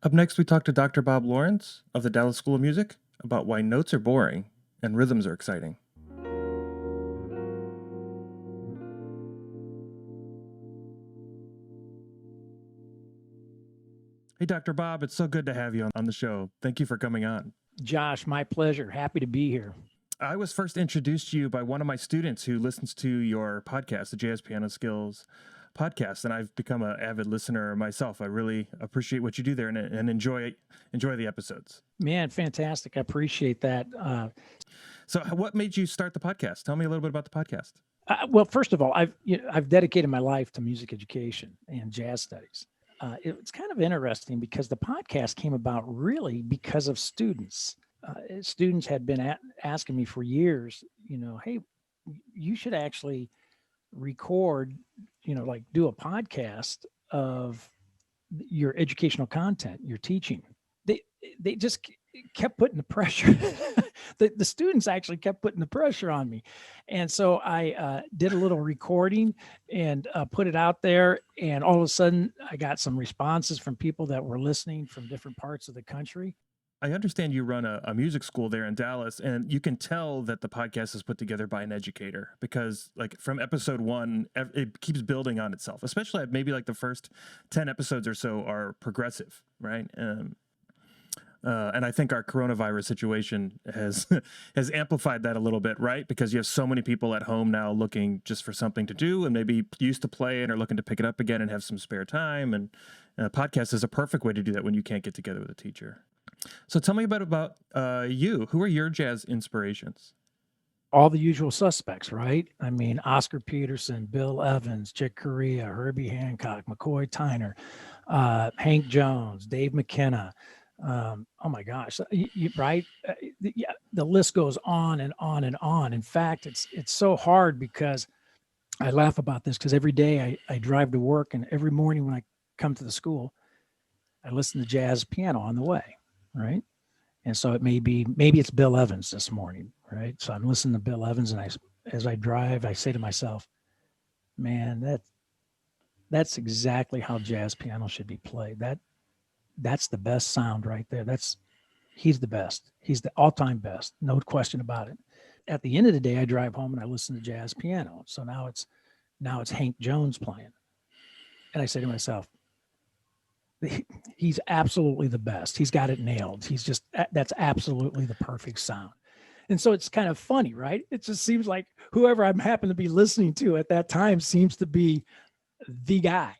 Up next, we talk to Dr. Bob Lawrence of the Dallas School of Music about why notes are boring and rhythms are exciting. Hey, Dr. Bob, it's so good to have you on the show. Thank you for coming on. Josh, my pleasure. Happy to be here. I was first introduced to you by one of my students who listens to your podcast, the Jazz Piano Skills podcast, and I've become an avid listener myself. I really appreciate what you do there and enjoy the episodes. Man, fantastic. I appreciate that. So, what made you start the podcast? Tell me a little bit about the podcast. Well, first of all, I've dedicated my life to music education and jazz studies. It's kind of interesting because the podcast came about really because of students. Students had been asking me for years, hey, you should actually record, like do a podcast of your educational content, your teaching. They just kept putting the pressure. The students actually kept putting the pressure on me. And so I did a little recording and put it out there. And all of a sudden I got some responses from people that were listening from different parts of the country. I understand you run a music school there in Dallas, and you can tell that the podcast is put together by an educator because, like, from episode one, it keeps building on itself. Especially maybe like the first 10 episodes or so are progressive, right? And I think our coronavirus situation has has amplified that a little bit, right? Because you have so many people at home now looking just for something to do, and maybe used to play and are looking to pick it up again and have some spare time. And a podcast is a perfect way to do that when you can't get together with a teacher. So tell me about you. Who are your jazz inspirations? All the usual suspects, right? I mean, Oscar Peterson, Bill Evans, Chick Corea, Herbie Hancock, McCoy Tyner, Hank Jones, Dave McKenna. Oh my gosh, right? Yeah, the list goes on and on and on. In fact, it's so hard because I laugh about this because every day I drive to work, and every morning when I come to the school, I listen to jazz piano on the way, right? And so maybe it's Bill Evans this morning, right? So I'm listening to Bill Evans, and as I drive, I say to myself, man, that's exactly how jazz piano should be played. That's the best sound right there. He's the best. He's the all-time best. No question about it. At the end of the day, I drive home and I listen to jazz piano. So now it's Hank Jones playing. And I say to myself, he's absolutely the best. He's got it nailed. That's absolutely the perfect sound. And so it's kind of funny, right? It just seems like whoever I happen to be listening to at that time seems to be the guy.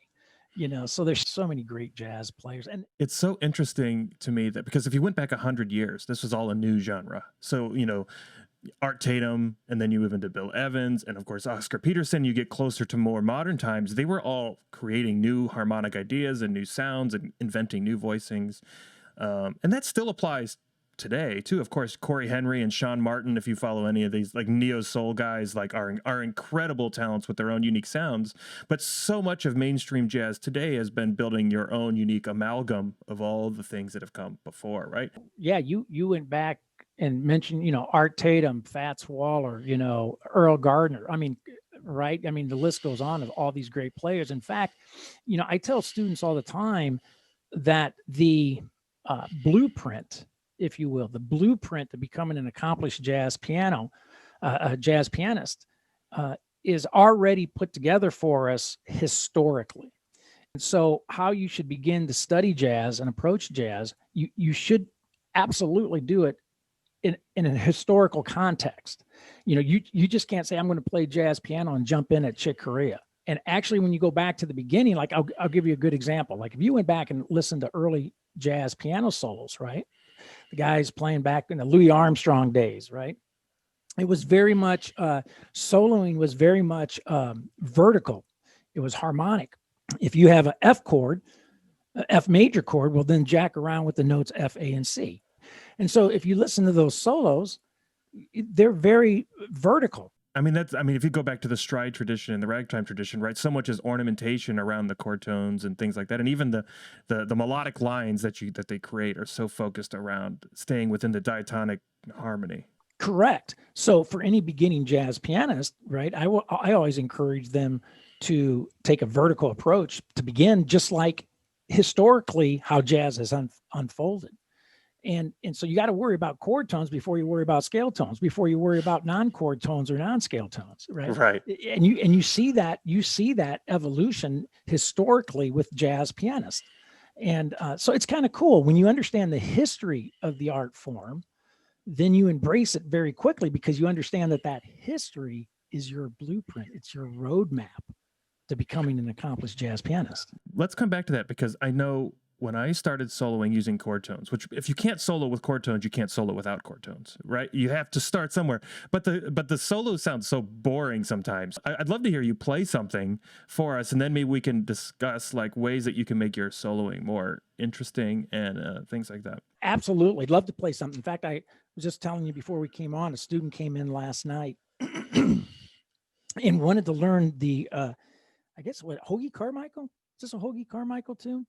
So there's so many great jazz players. And it's so interesting to me that because if you went back 100 years, this was all a new genre. So, Art Tatum, and then you move into Bill Evans, and of course, Oscar Peterson, you get closer to more modern times. They were all creating new harmonic ideas and new sounds and inventing new voicings. And that still applies today too. Of course, Corey Henry and Sean Martin, if you follow any of these like neo soul guys, like are incredible talents with their own unique sounds. But so much of mainstream jazz today has been building your own unique amalgam of all the things that have come before, right? Yeah, you went back and mentioned, Art Tatum, Fats Waller, Earl Gardner. I mean, right? I mean, the list goes on of all these great players. In fact, I tell students all the time that the blueprint, if you will, the blueprint to becoming an accomplished jazz pianist is already put together for us historically. And so how you should begin to study jazz and approach jazz, you should absolutely do it in a historical context. You just can't say, I'm going to play jazz piano and jump in at Chick Corea. And actually, when you go back to the beginning, like I'll give you a good example. Like if you went back and listened to early jazz piano solos, right? The guys playing back in the Louis Armstrong days, right? It was very much, soloing was very much vertical. It was harmonic. If you have an F chord, F major chord, well, then jack around with the notes F, A, and C. And so if you listen to those solos, they're very vertical. I mean, if you go back to the stride tradition and the ragtime tradition, right? So much is ornamentation around the chord tones and things like that. And even the melodic lines that they create are so focused around staying within the diatonic harmony. Correct. So for any beginning jazz pianist, right, I always encourage them to take a vertical approach to begin, just like historically how jazz has unfolded. And so you got to worry about chord tones before you worry about scale tones, before you worry about non-chord tones or non-scale tones, right? Right. And you see that evolution historically with jazz pianists. And so it's kind of cool when you understand the history of the art form, then you embrace it very quickly because you understand that history is your blueprint. It's your roadmap to becoming an accomplished jazz pianist. Let's come back to that, because I know when I started soloing using chord tones, which if you can't solo with chord tones, you can't solo without chord tones, right? You have to start somewhere. But the solo sounds so boring sometimes. I'd love to hear you play something for us, and then maybe we can discuss like ways that you can make your soloing more interesting and things like that. Absolutely. I'd love to play something. In fact, I was just telling you before we came on, a student came in last night and wanted to learn the, I guess what, Hoagie Carmichael? Is this a Hoagie Carmichael tune?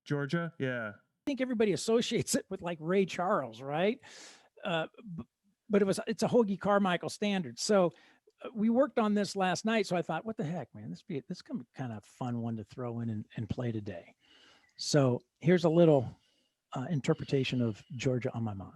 Georgia? Yeah. I think everybody associates it with like Ray Charles, right? But it's a Hoagie Carmichael standard. So we worked on this last night. So I thought, what the heck, man, this can be kind of fun one to throw in and play today. So here's a little interpretation of Georgia on My Mind.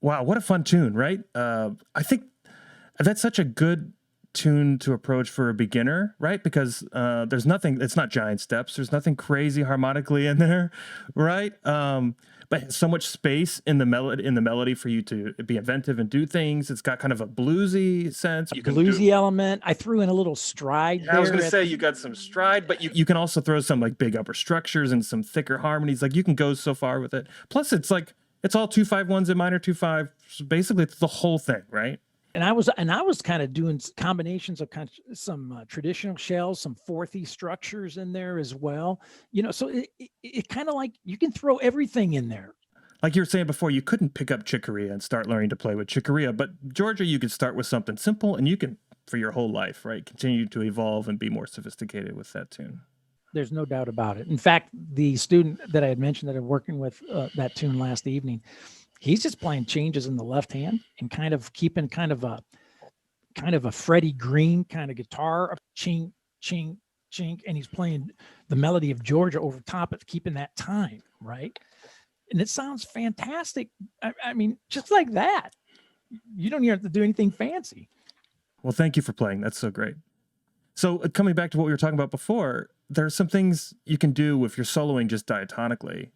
Wow, what a fun tune, right? I think that's such a good tune to approach for a beginner, right? Because there's nothing, it's not giant steps. There's nothing crazy harmonically in there, right? But so much space in the melody for you to be inventive and do things. It's got kind of a bluesy sense. You can bluesy element. I threw in a little stride. I was going to say you got some stride, but you can also throw some like big upper structures and some thicker harmonies. Like you can go so far with it. Plus, it's like it's all 2-5-1s and minor 2-5. So basically, it's the whole thing, right? And I was kind of doing combinations of some traditional shells, some fourthy structures in there as well. You know, so it kind of like you can throw everything in there. Like you were saying before, you couldn't pick up chicoria and start learning to play with chicoria, but Georgia, you could start with something simple, and you can, for your whole life, right, continue to evolve and be more sophisticated with that tune. There's no doubt about it. In fact, the student that I had mentioned that I'm working with that tune last evening, he's just playing changes in the left hand and kind of keeping kind of a Freddie Green kind of guitar, ching, chink, chink, and he's playing the melody of Georgia over top of keeping that time, right? And it sounds fantastic. I mean, just like that. You don't even have to do anything fancy. Well, thank you for playing. That's so great. So coming back to what we were talking about before, there are some things you can do if you're soloing just diatonically.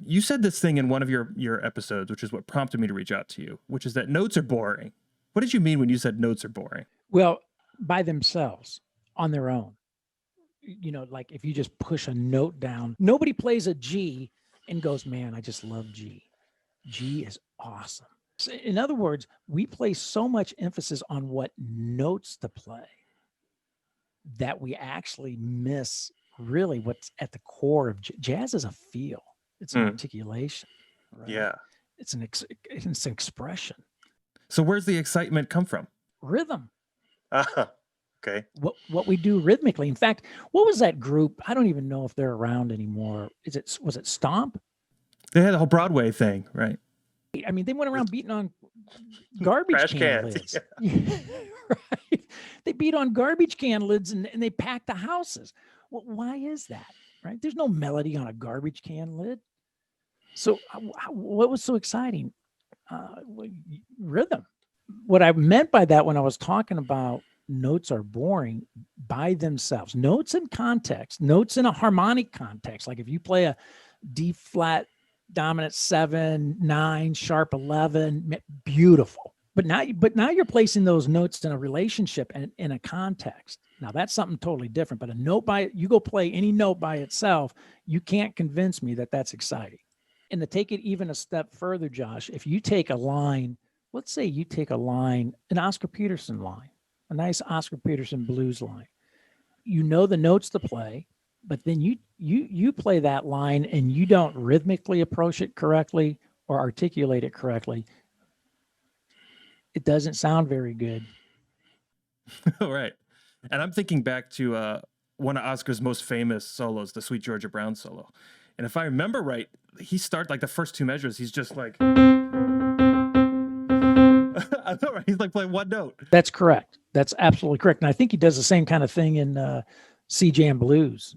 You said this thing in one of your episodes, which is what prompted me to reach out to you, which is that notes are boring. What did you mean when you said notes are boring? Well, by themselves, on their own. Like if you just push a note down, nobody plays a G and goes, man, I just love G. G is awesome. So in other words, we place so much emphasis on what notes to play that we actually miss really what's at the core of jazz. Is a feel. It's an articulation. Right? Yeah. It's an expression. So where's the excitement come from? Rhythm. Okay. What we do rhythmically. In fact, what was that group? I don't even know if they're around anymore. Was it Stomp? They had a whole Broadway thing, right? I mean, they went around beating on garbage can lids. Yeah. Right? They beat on garbage can lids and they packed the houses. Well, why is that? Right? There's no melody on a garbage can lid. So what was so exciting? Rhythm. What I meant by that when I was talking about notes are boring by themselves. Notes in context, notes in a harmonic context. Like if you play a D flat dominant 7, 9, sharp 11, beautiful. But now you're placing those notes in a relationship and in a context. Now that's something totally different. But you go play any note by itself, you can't convince me that that's exciting. And to take it even a step further, Josh, if you take a line, let's say you take a line, an Oscar Peterson line, a nice Oscar Peterson blues line. You know the notes to play, but then you play that line and you don't rhythmically approach it correctly or articulate it correctly. It doesn't sound very good. All right. And I'm thinking back to one of Oscar's most famous solos, the Sweet Georgia Brown solo. And if I remember right, he starts like the first two measures, he's just like, I know, right? He's like playing one note. That's correct. That's absolutely correct. And I think he does the same kind of thing in C-Jam Blues.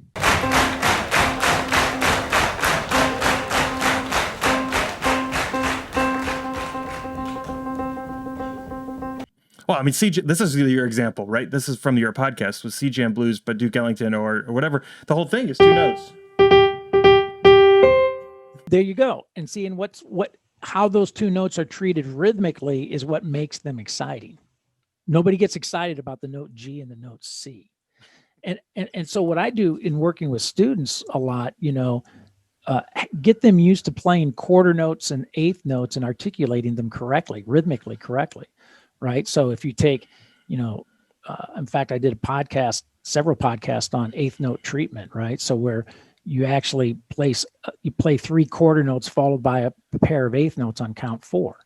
Well, I mean, this is your example, right? This is from your podcast with C-Jam Blues, but Duke Ellington or whatever. The whole thing is two notes. There you go. And seeing how those two notes are treated rhythmically is what makes them exciting. Nobody gets excited about the note G and the note C. And so what I do in working with students a lot, get them used to playing quarter notes and eighth notes and articulating them correctly, rhythmically correctly, right? So if you take, in fact, I did several podcasts on eighth note treatment, right? So where you actually you play 3 quarter notes followed by a pair of eighth notes on count 4,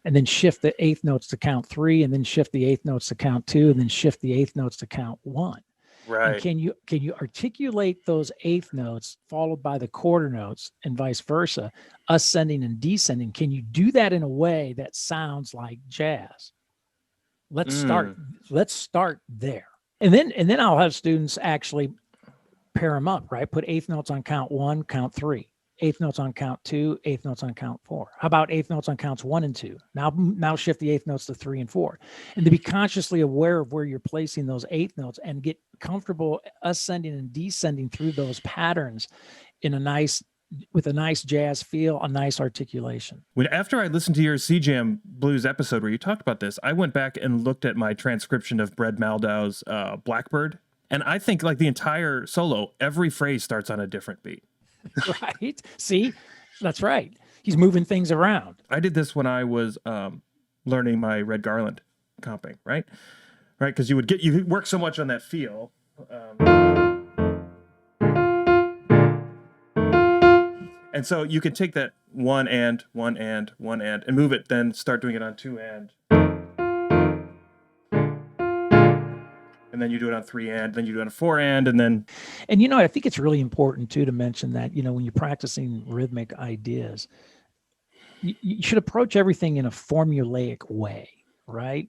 and then shift the eighth notes to count 3, and then shift the eighth notes to count 2, and then shift the eighth notes to count 1. Right. And can you articulate those eighth notes followed by the quarter notes and vice versa, ascending and descending? Can you do that in a way that sounds like jazz? Let's start there. And then I'll have students actually pair them up, right? Put eighth notes on count 1, count 3, eighth notes on count 2, eighth notes on count 4. How about eighth notes on counts 1 and 2? Now shift the eighth notes to 3 and 4. And to be consciously aware of where you're placing those eighth notes and get comfortable ascending and descending through those patterns with a nice jazz feel, a nice articulation. After I listened to your C-Jam Blues episode where you talked about this, I went back and looked at my transcription of Brad Maldau's Blackbird. And I think like the entire solo, every phrase starts on a different beat. Right. See, that's right. He's moving things around. I did this when I was learning my Red Garland comping, right? Right. Because you work so much on that feel. And so you can take that one and move it, then start doing it on 2 and then you do it on 3 then you do it on 4 and then. And, I think it's really important too, to mention that, when you're practicing rhythmic ideas, you should approach everything in a formulaic way, right?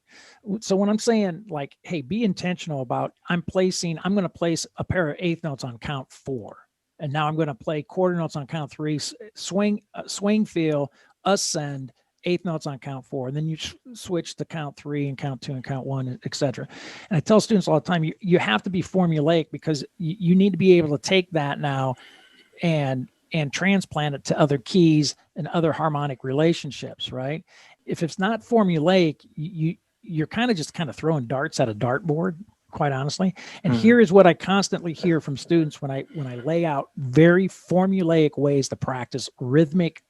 So when I'm saying like, hey, be intentional about I'm going to place a pair of eighth notes on count 4. And now I'm going to play quarter notes on count 3, swing feel, ascend, eighth notes on count 4. And then you switch to count 3 and count 2 and count 1, etc. And I tell students all the time, you have to be formulaic because you need to be able to take that now and transplant it to other keys and other harmonic relationships, right? If it's not formulaic, you're kind of throwing darts at a dartboard, quite honestly. And here is what I constantly hear from students when I lay out very formulaic ways to practice rhythmic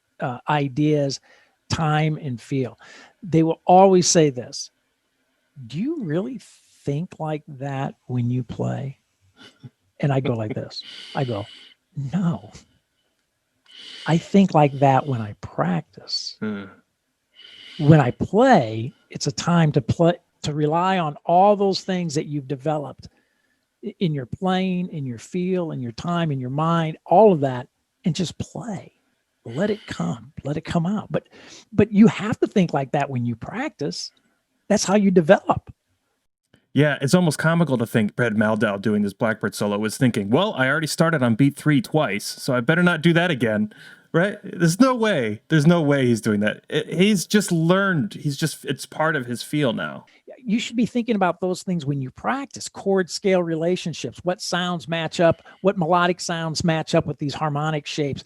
ideas, time, and feel. They will always say this: do you really think like that when you play? And I go like this. I go, no. I think like that when I practice. When I play, it's a time to rely on all those things that you've developed in your playing, in your feel, in your time, in your mind, all of that, and just play. Let it come out. But you have to think like that when you practice. That's how you develop. Yeah, it's almost comical to think Brad Maldau doing this Blackbird solo was thinking, well, I already started on beat 3 twice, so I better not do that again, right? There's no way he's doing that. He's just learned. It's part of his feel now. You should be thinking about those things when you practice. Chord scale relationships, what sounds match up, what melodic sounds match up with these harmonic shapes.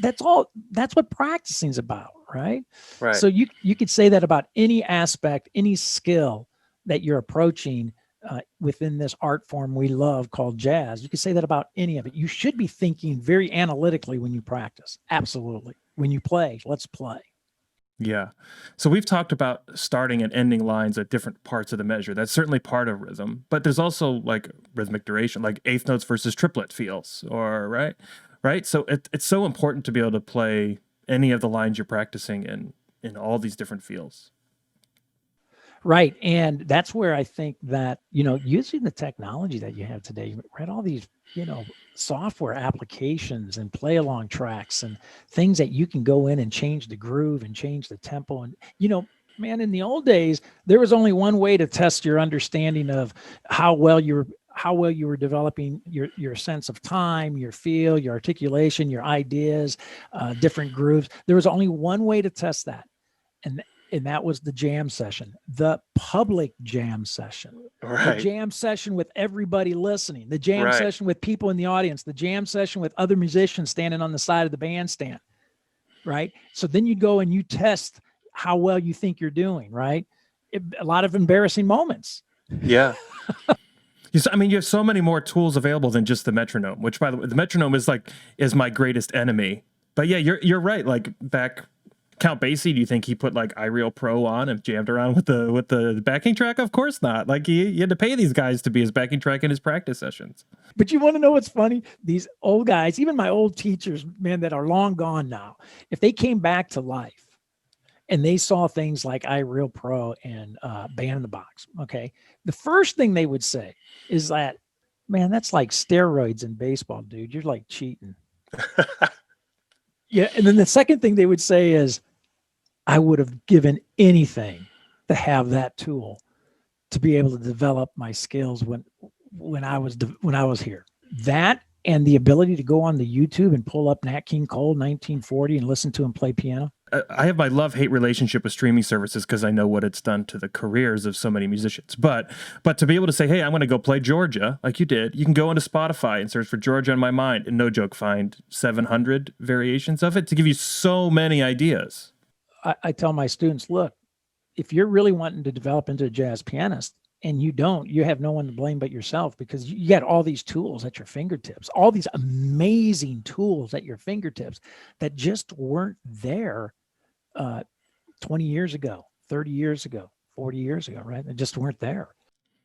That's what practicing is about, right? Right. So you could say that about any aspect, any skill that you're approaching within this art form we love called jazz. You can say that about any of it. You should be thinking very analytically when you practice. Absolutely. When you play, let's play. Yeah. So we've talked about starting and ending lines at different parts of the measure. That's certainly part of rhythm, but there's also like rhythmic duration, like eighth notes versus triplet feels, or right. So it's so important to be able to play any of the lines you're practicing in all these different feels. Right. And that's where I think that, using the technology that you have today, you read all these, software applications and play along tracks and things that you can go in and change the groove and change the tempo. And, man, in the old days, there was only one way to test your understanding of how well you were developing your sense of time, your feel, your articulation, your ideas, different grooves. There was only one way to test that. And that was the jam session, the public jam session, right. The jam session with everybody listening, the jam session with people in the audience, the jam session with other musicians standing on the side of the bandstand, right? So then you go and you test how well you think you're doing, right? A lot of embarrassing moments. Yeah. You have so many more tools available than just the metronome, which, by the way, the metronome is my greatest enemy. But yeah, you're right. Like back Count Basie, do you think he put like iReal Pro on and jammed around with the backing track? Of course not. Like he had to pay these guys to be his backing track in his practice sessions. But you want to know what's funny? These old guys, even my old teachers, man, that are long gone now, if they came back to life and they saw things like iReal Pro and Band in the Box, okay, the first thing they would say is that, man, that's like steroids in baseball, dude. You're like cheating. Yeah. And then the second thing they would say is, I would have given anything to have that tool to be able to develop my skills when I was here. That and the ability to go on the YouTube and pull up Nat King Cole 1940 and listen to him play piano. I have my love-hate relationship with streaming services because I know what it's done to the careers of so many musicians. But to be able to say, hey, I'm going to go play Georgia like you did, you can go into Spotify and search for Georgia on My Mind and no joke, find 700 variations of it to give you so many ideas. I tell my students, look, if you're really wanting to develop into a jazz pianist and you don't, you have no one to blame but yourself, because you got all these tools at your fingertips, all these amazing tools at your fingertips that just weren't there 20 years ago, 30 years ago, 40 years ago, right? They just weren't there.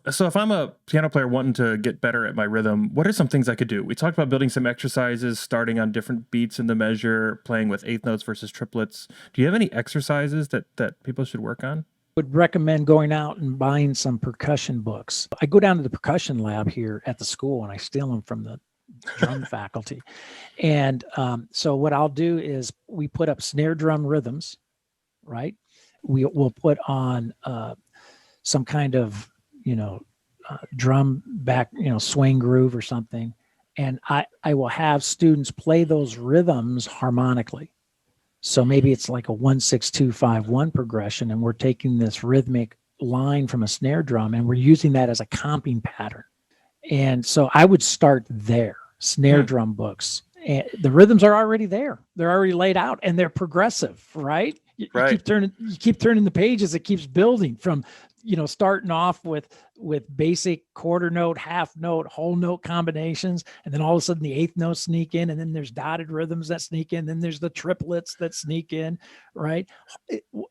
So if I'm a piano player wanting to get better at my rhythm, what are some things I could do? We talked about building some exercises, starting on different beats in the measure, playing with eighth notes versus triplets. Do you have any exercises that people should work on? Would recommend going out and buying some percussion books. I go down to the percussion lab here at the school and I steal them from the drum faculty. And so what I'll do is we put up snare drum rhythms, right? We'll put on some kind of, drum back, swing groove or something. And I will have students play those rhythms harmonically. So maybe it's like a 1-6-2-5-1 progression, and we're taking this rhythmic line from a snare drum and we're using that as a comping pattern. And so I would start there, snare drum books. And the rhythms are already there. They're already laid out and they're progressive, right? You keep turning the pages. It keeps building from, starting off with basic quarter note, half note, whole note combinations. And then all of a sudden the eighth notes sneak in, and then there's dotted rhythms that sneak in. Then there's the triplets that sneak in, right?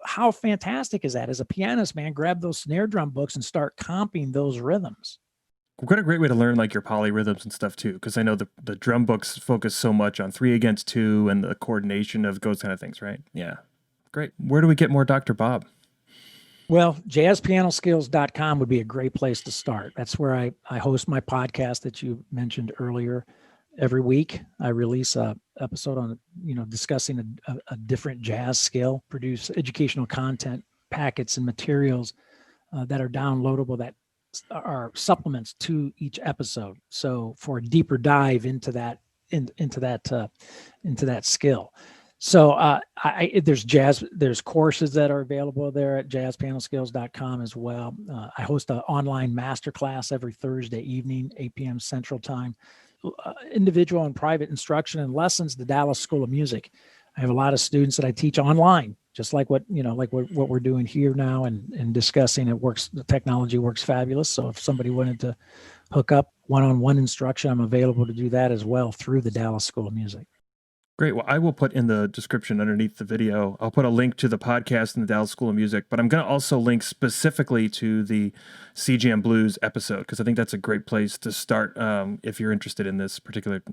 How fantastic is that? As a pianist, man, grab those snare drum books and start comping those rhythms. What a great way to learn like your polyrhythms and stuff too, because I know the drum books focus so much on 3-against-2 and the coordination of those kind of things, right? Yeah, great. Where do we get more Dr. Bob? Well, jazzpianoskills.com would be a great place to start. That's where I host my podcast that you mentioned earlier. Every week, I release a episode on discussing a different jazz skill, produce educational content packets and materials that are downloadable that are supplements to each episode. So for a deeper dive into that skill. So there's courses that are available there at jazzpianoskills.com as well. I host an online masterclass every Thursday evening, 8 p.m. Central Time. Individual and private instruction and lessons, the Dallas School of Music. I have a lot of students that I teach online, just like what we're doing here now and discussing. It works. The technology works fabulous. So if somebody wanted to hook up one-on-one instruction, I'm available to do that as well through the Dallas School of Music. Great. Well, I will put in the description underneath the video, I'll put a link to the podcast and the Dallas School of Music, but I'm going to also link specifically to the CJAM Blues episode, because I think that's a great place to start if you're interested in this particular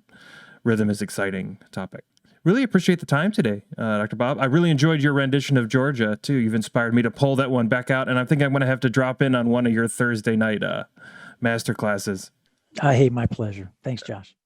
rhythm is exciting topic. Really appreciate the time today, Dr. Bob. I really enjoyed your rendition of Georgia, too. You've inspired me to pull that one back out, and I think I'm going to have to drop in on one of your Thursday night master classes. Hey, my pleasure. Thanks, Josh.